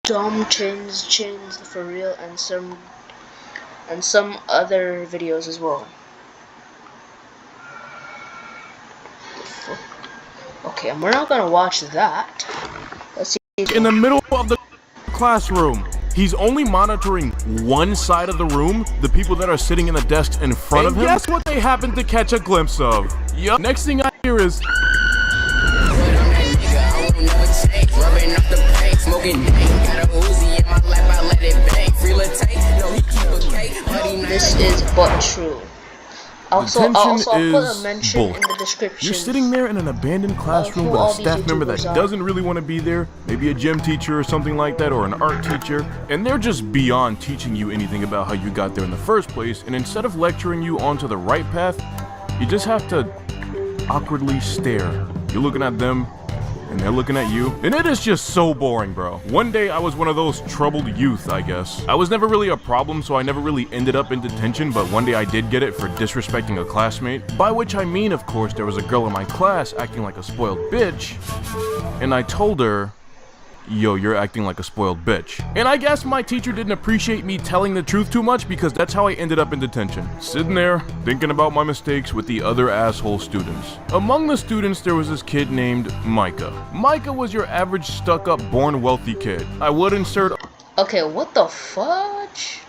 Dom Chains for real, and some other videos as well. Okay, and we're not gonna watch that. Let's see. In the middle of the classroom. He's only monitoring one side of the room, the people that are sitting in the desks in front of him. Guess what they happen to catch a glimpse of? Yup. Next thing I hear is this is but true. Also, I'll put a mention bull. in the description. You're sitting there in an abandoned classroom with a staff member that doesn't really want to be there, maybe a gym teacher or something like that, or an art teacher, and they're just beyond teaching you anything about how you got there in the first place, and instead of lecturing you onto the right path, you just have to awkwardly stare. You're looking at them, and they're looking at you, and it is just so boring, bro. One day I was one of those troubled youth, I guess. I was never really a problem, so I never really ended up in detention, but one day I did get it for disrespecting a classmate, by which I mean, of course, there was a girl in my class acting like a spoiled bitch, and I told her, yo, you're acting like a spoiled bitch. And I guess my teacher didn't appreciate me telling the truth too much, because that's how I ended up in detention. Sitting there, thinking about my mistakes with the other asshole students. Among the students, there was this kid named Micah. Micah was your average stuck-up, born wealthy kid. I would insert... Okay, what the fudge?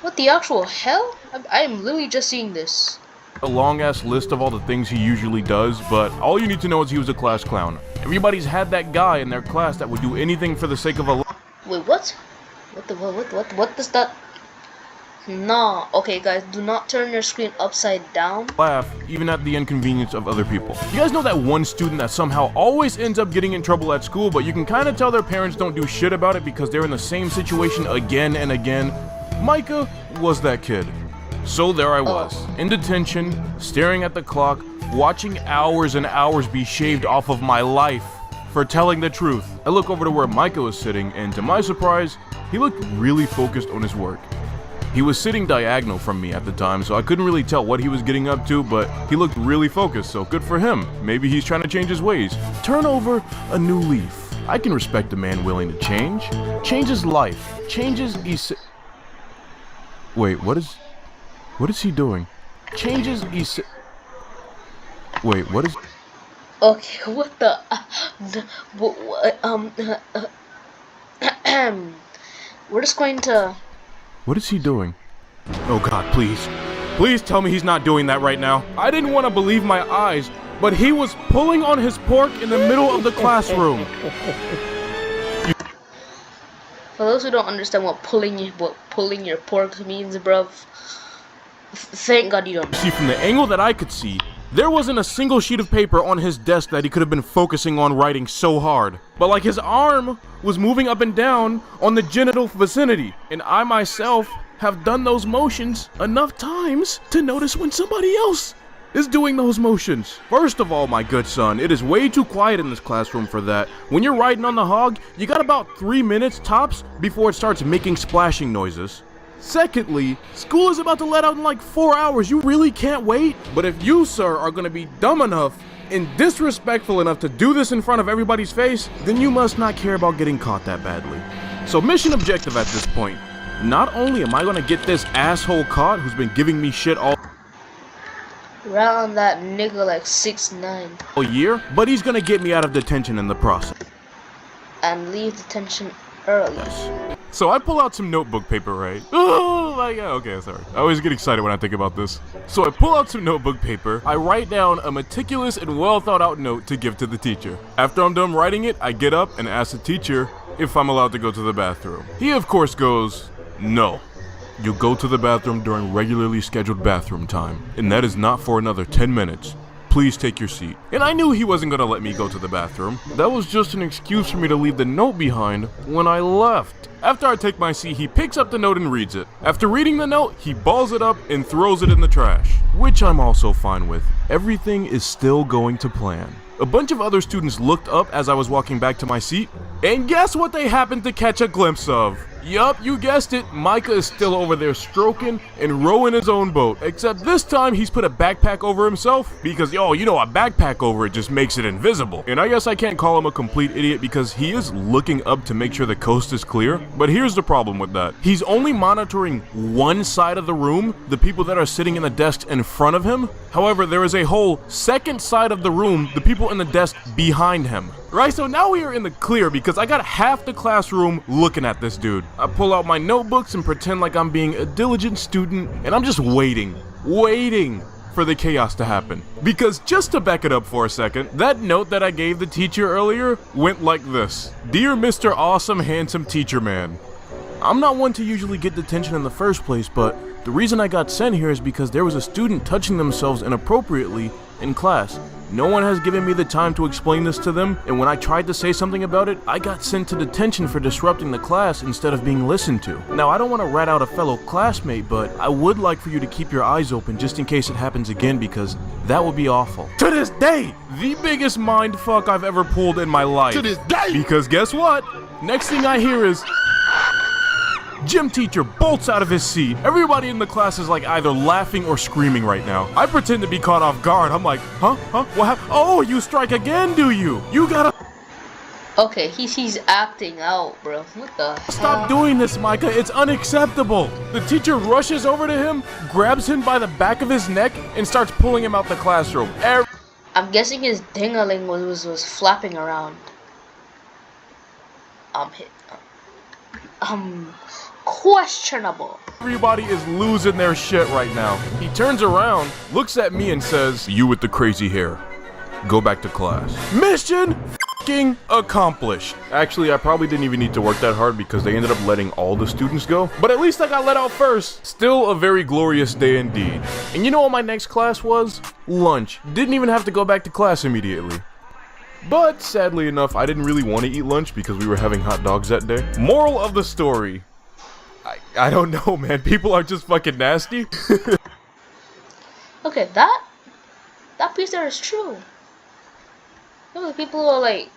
What the actual hell? I'm literally just seeing this. A long-ass list of all the things he usually does, but all you need to know is he was a class clown. Everybody's had that guy in their class that would do anything for the sake of a... Wait, what? What does that... Nah. Okay, guys, do not turn your screen upside down. Laugh, even at the inconvenience of other people. You guys know that one student that somehow always ends up getting in trouble at school, but you can kind of tell their parents don't do shit about it because they're in the same situation again and again? Micah was that kid. So there I was, in detention, staring at the clock, watching hours and hours be shaved off of my life for telling the truth. I look over to where Micah was sitting, and to my surprise, he looked really focused on his work. He was sitting diagonal from me at the time, so I couldn't really tell what he was getting up to, but he looked really focused, so good for him. Maybe he's trying to change his ways. Turn over a new leaf. I can respect a man willing to change. Change his life. Changes Wait, what is he doing? Changes Wait, what is... Okay, what the... we're just going to... What is he doing? Oh god, please. Please tell me he's not doing that right now. I didn't want to believe my eyes, but he was pulling on his pork in the middle of the classroom. For those who don't understand what pulling your pork means, bruv, thank God you don't. See, from the angle that I could see, there wasn't a single sheet of paper on his desk that he could have been focusing on writing so hard. But like his arm was moving up and down on the genital vicinity, and I myself have done those motions enough times to notice when somebody else is doing those motions. First of all, my good son, it is way too quiet in this classroom for that. When you're riding on the hog, you got about 3 minutes tops before it starts making splashing noises. Secondly, school is about to let out in like 4 hours. You really can't wait? But if you, sir, are gonna be dumb enough and disrespectful enough to do this in front of everybody's face, then you must not care about getting caught that badly. So mission objective at this point. Not only am I gonna get this asshole caught who's been giving me shit all Round that nigga like 6'9" year, but he's gonna get me out of detention in the process. and leave detention early. So I pull out some notebook paper, right? Oh my god, okay, sorry. I always get excited when I think about this. So I pull out some notebook paper, I write down a meticulous and well thought out note to give to the teacher. After I'm done writing it, I get up and ask the teacher if I'm allowed to go to the bathroom. He of course goes, no. You go to the bathroom during regularly scheduled bathroom time, and that is not for another 10 minutes. Please take your seat. And I knew he wasn't gonna let me go to the bathroom. That was just an excuse for me to leave the note behind when I left. After I take my seat, he picks up the note and reads it. After reading the note, he balls it up and throws it in the trash, which I'm also fine with. Everything is still going to plan. A bunch of other students looked up as I was walking back to my seat, and guess what they happened to catch a glimpse of? Yup, you guessed it, Micah is still over there stroking and rowing his own boat. Except this time he's put a backpack over himself because, yo, you know, a backpack over it just makes it invisible. And I guess I can't call him a complete idiot because he is looking up to make sure the coast is clear. But here's the problem with that. He's only monitoring one side of the room, the people that are sitting in the desks in front of him. However, there is a whole second side of the room, the people in the desk behind him. Right, so now we are in the clear because I got half the classroom looking at this dude. I pull out my notebooks and pretend like I'm being a diligent student, and I'm just waiting for the chaos to happen. Because just to back it up for a second, that note that I gave the teacher earlier went like this. Dear Mr. Awesome Handsome Teacher Man, I'm not one to usually get detention in the first place, but the reason I got sent here is because there was a student touching themselves inappropriately in class. No one has given me the time to explain this to them, and when I tried to say something about it, I got sent to detention for disrupting the class instead of being listened to. Now, I don't want to rat out a fellow classmate, but I would like for you to keep your eyes open just in case it happens again, because that would be awful. To this day, the biggest mindfuck I've ever pulled in my life. To this day! Because guess what? Next thing I hear is... Gym teacher bolts out of his seat. Everybody in the class is like either laughing or screaming right now. I pretend to be caught off guard. I'm like, huh? What happened? Oh, you strike again, do you? You gotta... Okay, he's acting out, bro. What the Stop doing this, Micah. It's unacceptable. The teacher rushes over to him, grabs him by the back of his neck, and starts pulling him out the classroom. I'm guessing his ding-a-ling was flapping around. Questionable. Everybody is losing their shit right now. He turns around, looks at me and says, you with the crazy hair, go back to class. Mission f***ing accomplished. Actually, I probably didn't even need to work that hard because they ended up letting all the students go. But at least I got let out first. Still a very glorious day indeed. And you know what my next class was? Lunch. Didn't even have to go back to class immediately. But sadly enough, I didn't really want to eat lunch because we were having hot dogs that day. Moral of the story. I don't know, man. People are just fucking nasty. Okay, that piece there is true. Look, the people who are like